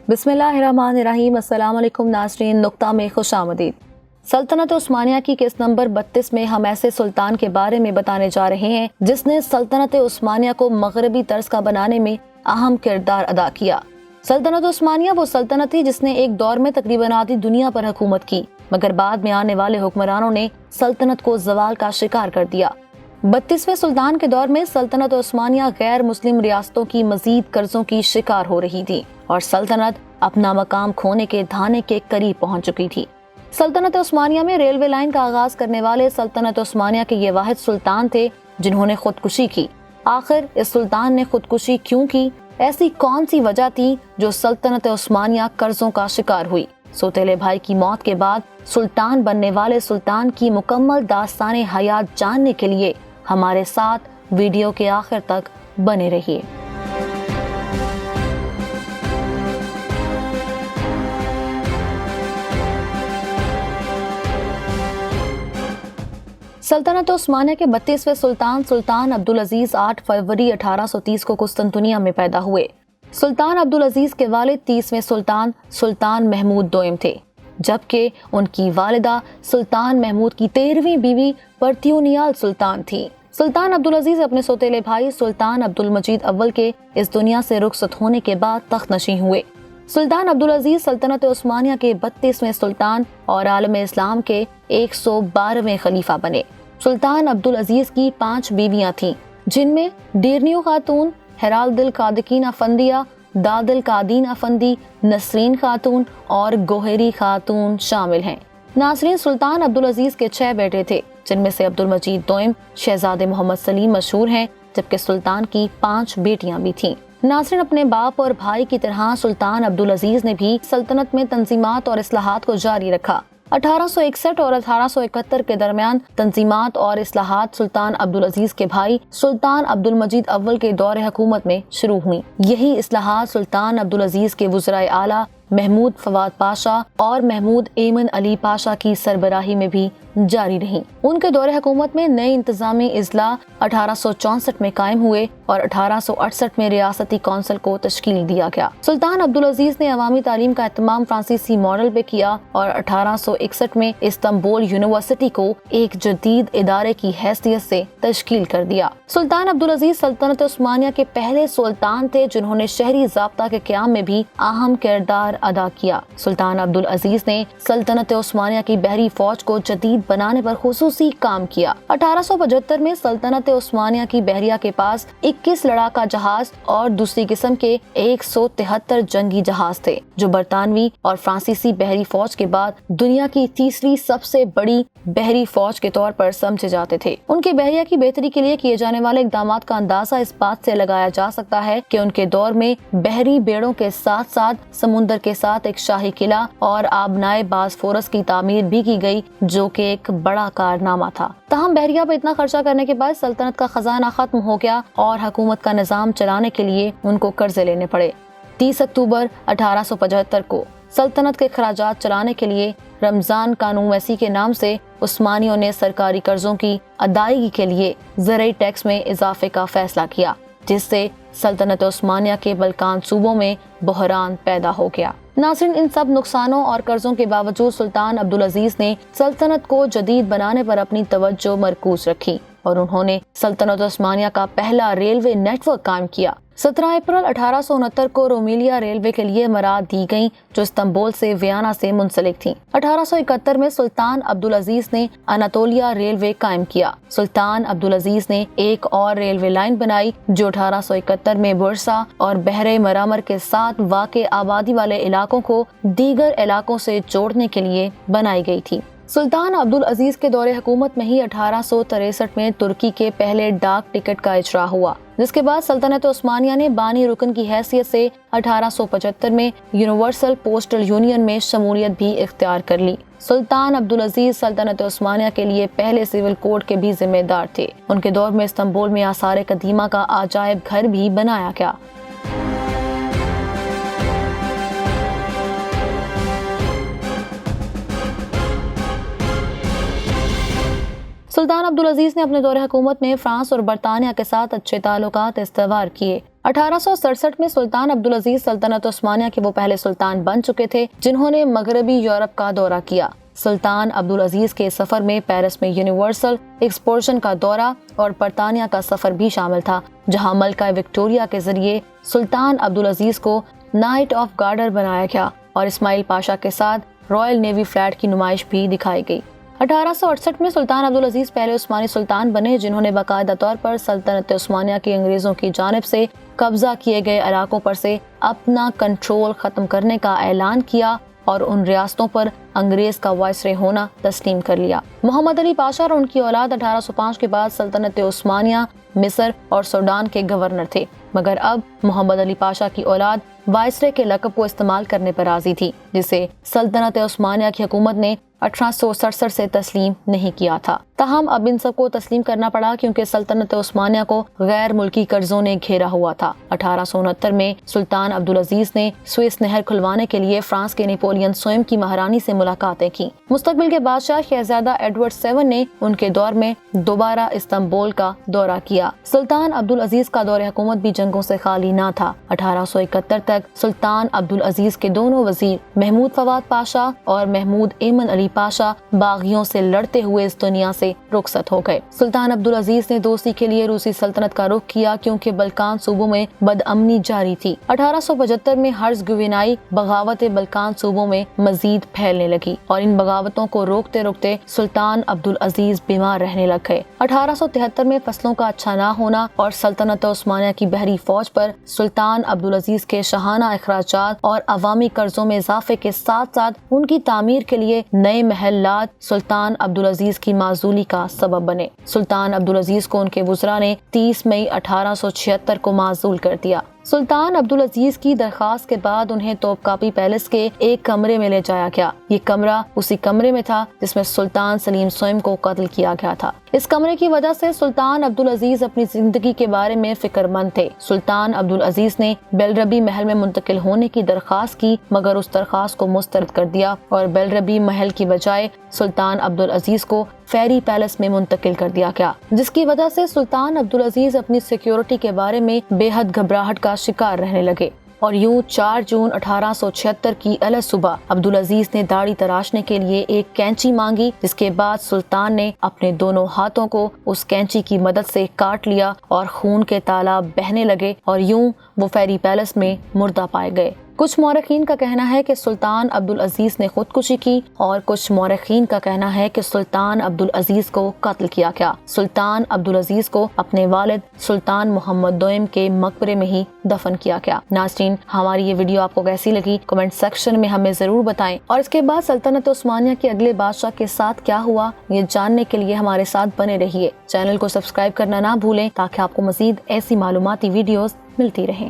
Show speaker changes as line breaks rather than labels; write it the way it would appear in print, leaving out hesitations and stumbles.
بسم اللہ الرحمن الرحیم۔ السلام علیکم ناظرین، نقطہ میں خوش آمدید۔ سلطنت عثمانیہ کی قسط نمبر 32 میں ہم ایسے سلطان کے بارے میں بتانے جا رہے ہیں جس نے سلطنت عثمانیہ کو مغربی طرز کا بنانے میں اہم کردار ادا کیا۔ سلطنت عثمانیہ وہ سلطنت تھی جس نے ایک دور میں تقریباً آدھی دنیا پر حکومت کی، مگر بعد میں آنے والے حکمرانوں نے سلطنت کو زوال کا شکار کر دیا۔ 32ویں سلطان کے دور میں سلطنت عثمانیہ غیر مسلم ریاستوں کی مزید قرضوں کی شکار ہو رہی تھی اور سلطنت اپنا مقام کھونے کے دھانے کے قریب پہنچ چکی تھی۔ سلطنت عثمانیہ میں ریلوے لائن کا آغاز کرنے والے سلطنت عثمانیہ کے یہ واحد سلطان تھے جنہوں نے خودکشی کی۔ آخر اس سلطان نے خودکشی کیوں کی؟ ایسی کون سی وجہ تھی جو سلطنت عثمانیہ قرضوں کا شکار ہوئی؟ سوتیلے بھائی کی موت کے بعد سلطان بننے والے سلطان کی مکمل داستان حیات جاننے کے لیے ہمارے ساتھ ویڈیو کے آخر تک بنے رہیے۔ سلطنت عثمانیہ کے 32ویں سلطان سلطان عبدالعزیز 8 فروری 1830 کو قسطنطنیہ میں پیدا ہوئے۔ سلطان عبدالعزیز کے والد 30ویں سلطان سلطان محمود دوئم تھے، جبکہ ان کی والدہ سلطان محمود کی 13ویں بیوی پرتیونیال سلطان تھی۔ سلطان عبدالعزیز اپنے سوتیلے بھائی سلطان عبدالمجید اول کے اس دنیا سے رخصت ہونے کے بعد تخت نشین ہوئے۔ سلطان عبدالعزیز سلطنت عثمانیہ کے 32ویں سلطان اور عالم اسلام کے 112ویں خلیفہ بنے۔ سلطان عبدالعزیز کی 5 بیویاں تھیں، جن میں ڈیرنیو خاتون، ہرالدل قادقین افندیہ، دادل قادین افندی، نسرین خاتون اور گوہری خاتون شامل ہیں۔ ناظرین، سلطان عبدالعزیز کے 6 بیٹے تھے، جن میں سے عبدالمجید دوئم شہزادے محمد سلیم مشہور ہیں، جبکہ سلطان کی 5 بیٹیاں بھی تھیں۔ ناظرین، اپنے باپ اور بھائی کی طرح سلطان عبدالعزیز نے بھی سلطنت میں تنظیمات اور اصلاحات کو جاری رکھا۔ 1861 اور 1871 کے درمیان تنظیمات اور اصلاحات سلطان عبدالعزیز کے بھائی سلطان عبدالمجید اول کے دور حکومت میں شروع ہوئیں۔ یہی اصلاحات سلطان عبدالعزیز کے وزرائے اعلیٰ محمود فواد پاشا اور محمود ایمن علی پاشا کی سربراہی میں بھی جاری رہیں۔ ان کے دور حکومت میں نئے انتظامی اضلاع 1864 میں قائم ہوئے اور 1868 میں ریاستی کونسل کو تشکیل دیا گیا۔ سلطان عبدالعزیز نے عوامی تعلیم کا اہتمام فرانسیسی ماڈل پہ کیا اور 1861 میں استنبول یونیورسٹی کو ایک جدید ادارے کی حیثیت سے تشکیل کر دیا۔ سلطان عبدالعزیز سلطنت عثمانیہ کے پہلے سلطان تھے جنہوں نے شہری ضابطہ کے قیام میں بھی اہم کردار ادا کیا۔ سلطان عبدالعزیز نے سلطنت عثمانیہ کی بحری فوج کو جدید بنانے پر خصوصی کام کیا۔ 1875 میں سلطنت عثمانیہ کی بحریہ کے پاس 21 لڑاکا جہاز اور دوسری قسم کے 173 جنگی جہاز تھے، جو برطانوی اور فرانسیسی بحری فوج کے بعد دنیا کی تیسری سب سے بڑی بحری فوج کے طور پر سمجھے جاتے تھے۔ ان کے بحریہ کی بہتری کے لیے کیے جانے والے اقدامات کا اندازہ اس بات سے لگایا جا سکتا ہے کہ ان کے دور میں بحری بیڑوں کے ساتھ ساتھ سمندر کے ساتھ ایک شاہی قلعہ اور آبنائے باسفورس کی تعمیر بھی کی گئی، جو کہ ایک بڑا کارنامہ تھا۔ تاہم بحریہ پر اتنا خرچہ کرنے کے بعد سلطنت کا خزانہ ختم ہو گیا اور حکومت کا نظام چلانے کے لیے ان کو قرضے لینے پڑے۔ 30 اکتوبر 1875 کو سلطنت کے اخراجات چلانے کے لیے رمضان قانون ویسی کے نام سے عثمانیوں نے سرکاری قرضوں کی ادائیگی کے لیے زرعی ٹیکس میں اضافے کا فیصلہ کیا، جس سے سلطنت عثمانیہ کے بلقان صوبوں میں بحران پیدا ہو گیا۔ ناظرین، ان سب نقصانوں اور قرضوں کے باوجود سلطان عبدالعزیز نے سلطنت کو جدید بنانے پر اپنی توجہ مرکوز رکھی اور انہوں نے سلطنت عثمانیہ کا پہلا ریلوے نیٹ ورک قائم کیا۔ 17 اپریل 1869 کو رومیلیا ریلوے کے لیے مراعات دی گئیں، جو استنبول سے ویانا سے منسلک تھیں۔ 1871 میں سلطان عبدالعزیز نے اناتولیا ریلوے قائم کیا۔ سلطان عبدالعزیز نے ایک اور ریلوے لائن بنائی جو 1871 میں برسا اور بحر مرمر کے ساتھ واقع آبادی والے علاقوں کو دیگر علاقوں سے جوڑنے کے لیے بنائی گئی تھی۔ سلطان عبدالعزیز کے دور حکومت میں ہی 1863 میں ترکی کے پہلے ڈاک ٹکٹ کا اجرا ہوا، جس کے بعد سلطنت عثمانیہ نے بانی رکن کی حیثیت سے 1875 میں یونیورسل پوسٹل یونین میں شمولیت بھی اختیار کر لی۔ سلطان عبدالعزیز سلطنت عثمانیہ کے لیے پہلے سول کوڈ کے بھی ذمہ دار تھے۔ ان کے دور میں استنبول میں آثار قدیمہ کا عجائب گھر بھی بنایا گیا۔ سلطان عبدالعزیز نے اپنے دور حکومت میں فرانس اور برطانیہ کے ساتھ اچھے تعلقات استوار کیے۔ 1867 میں سلطان عبدالعزیز سلطنت عثمانیہ کے وہ پہلے سلطان بن چکے تھے جنہوں نے مغربی یورپ کا دورہ کیا۔ سلطان عبدالعزیز کے سفر میں پیرس میں یونیورسل ایکسپوزیشن کا دورہ اور برطانیہ کا سفر بھی شامل تھا، جہاں ملکہ وکٹوریہ کے ذریعے سلطان عبدالعزیز کو نائٹ آف گارڈر بنایا گیا اور اسماعیل پاشا کے ساتھ رائل نیوی فلیٹ کی نمائش بھی دکھائی گئی۔ 1868 میں سلطان عبدالعزیز پہلے عثمانی سلطان بنے جنہوں نے باقاعدہ طور پر سلطنت عثمانیہ کی انگریزوں کی جانب سے قبضہ کیے گئے علاقوں پر سے اپنا کنٹرول ختم کرنے کا اعلان کیا اور ان ریاستوں پر انگریز کا وائسرے ہونا تسلیم کر لیا۔ محمد علی پاشا اور ان کی اولاد 1805 کے بعد سلطنت عثمانیہ، مصر اور سوڈان کے گورنر تھے، مگر اب محمد علی پاشا کی اولاد وائسرے کے لقب کو استعمال کرنے پر راضی تھی، جسے سلطنت عثمانیہ کی حکومت نے 1867 سے تسلیم نہیں کیا تھا۔ تاہم اب ان سب کو تسلیم کرنا پڑا کیونکہ سلطنت عثمانیہ کو غیر ملکی قرضوں نے گھیرا ہوا تھا۔ 1869 میں سلطان عبدالعزیز نے سوئس نہر کھلوانے کے لیے فرانس کے نیپولین سوئم کی مہارانی سے ملاقاتیں کی۔ مستقبل کے بادشاہ شہزادہ ایڈورڈ 7 نے ان کے دور میں دوبارہ استنبول کا دورہ کیا۔ سلطان عبدالعزیز کا دور حکومت بھی جنگوں سے خالی نہ تھا۔ 1871 تک سلطان عبدالعزیز کے دونوں وزیر محمود فواد پاشا اور محمود ایمن علی پاشا باغیوں سے لڑتے ہوئے اس دنیا سے رخصت ہو گئے۔ سلطان عبدالعزیز نے دوستی کے لیے روسی سلطنت کا رخ کیا کیونکہ بلقان صوبوں میں بدامنی جاری تھی۔ 1875 میں ہرزگوینائی بغاوت بلقان صوبوں میں مزید پھیلنے لگی اور ان بغاوتوں کو روکتے روکتے سلطان عبدالعزیز بیمار رہنے لگ گئے۔ 1873 میں فصلوں کا اچھا نہ ہونا اور سلطنت عثمانیہ کی بحری فوج پر سلطان عبدالعزیز کے شاہانہ اخراجات اور عوامی قرضوں میں اضافے کے ساتھ ساتھ ان کی تعمیر کے لیے نئے محلات سلطان عبدالعزیز کی معزولی کا سبب بنے۔ سلطان عبدالعزیز کو ان کے وزراء نے 30 مئی 1876 کو معزول کر دیا۔ سلطان عبدالعزیز کی درخواست کے بعد انہیں توپکاپی پیلس کے ایک کمرے میں لے جایا گیا۔ یہ کمرہ اسی کمرے میں تھا جس میں سلطان سلیم سوئم کو قتل کیا گیا تھا۔ اس کمرے کی وجہ سے سلطان عبدالعزیز اپنی زندگی کے بارے میں فکر مند تھے۔ سلطان عبدالعزیز نے بیلربی محل میں منتقل ہونے کی درخواست کی مگر اس درخواست کو مسترد کر دیا اور بیلربی محل کی بجائے سلطان عبدالعزیز کو فیری پیلس میں منتقل کر دیا گیا، جس کی وجہ سے سلطان عبدالعزیز اپنی سیکیورٹی کے بارے میں بے حد گھبراہٹ کا شکار رہنے لگے۔ اور یوں 4 جون 1876 کی الہ صبح عبدالعزیز نے داڑھی تراشنے کے لیے ایک کینچی مانگی، جس کے بعد سلطان نے اپنے دونوں ہاتھوں کو اس کینچی کی مدد سے کاٹ لیا اور خون کے تالاب بہنے لگے اور یوں وہ فیری پیلس میں مردہ پائے گئے۔ کچھ مورخین کا کہنا ہے کہ سلطان عبدالعزیز نے خودکشی کی اور کچھ مورخین کا کہنا ہے کہ سلطان عبدالعزیز کو قتل کیا گیا۔ سلطان عبدالعزیز کو اپنے والد سلطان محمد دوئم کے مقبرے میں ہی دفن کیا گیا۔ ناظرین، ہماری یہ ویڈیو آپ کو کیسی لگی کمنٹ سیکشن میں ہمیں ضرور بتائیں، اور اس کے بعد سلطنت عثمانیہ کے اگلے بادشاہ کے ساتھ کیا ہوا یہ جاننے کے لیے ہمارے ساتھ بنے رہیے۔ چینل کو سبسکرائب کرنا نہ بھولیں تاکہ آپ کو مزید ایسی معلوماتی ویڈیوز ملتی رہیں۔